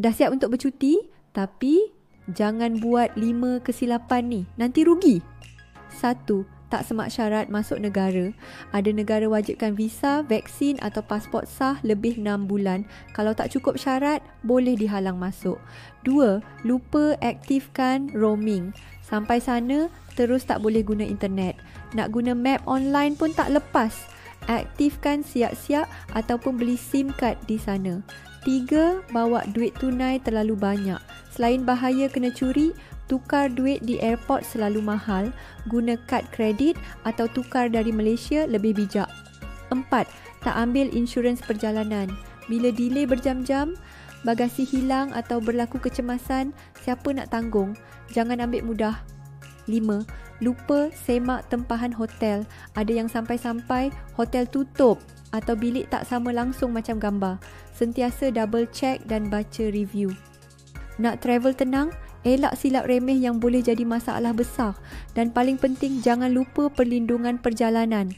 Dah siap untuk bercuti, tapi jangan buat 5 kesilapan ni. Nanti rugi. 1. Tak semak syarat masuk negara. Ada negara wajibkan visa, vaksin atau pasport sah lebih 6 bulan. Kalau tak cukup syarat, boleh dihalang masuk. 2. Lupa aktifkan roaming. Sampai sana, terus tak boleh guna internet. Nak guna map online pun tak lepas. Aktifkan siap-siap ataupun beli SIM card di sana. 3. Bawa duit tunai terlalu banyak. Selain bahaya kena curi, tukar duit di airport selalu mahal. Guna kad kredit atau tukar dari Malaysia lebih bijak. 4. Tak ambil insurans perjalanan. Bila delay berjam-jam, bagasi hilang atau berlaku kecemasan, siapa nak tanggung? Jangan ambil mudah. 5. Lupa semak tempahan hotel. Ada yang sampai-sampai hotel tutup atau bilik tak sama langsung macam gambar. Sentiasa double check dan baca review. Nak travel tenang? Elak silap remeh yang boleh jadi masalah besar. Dan paling penting, jangan lupa perlindungan perjalanan.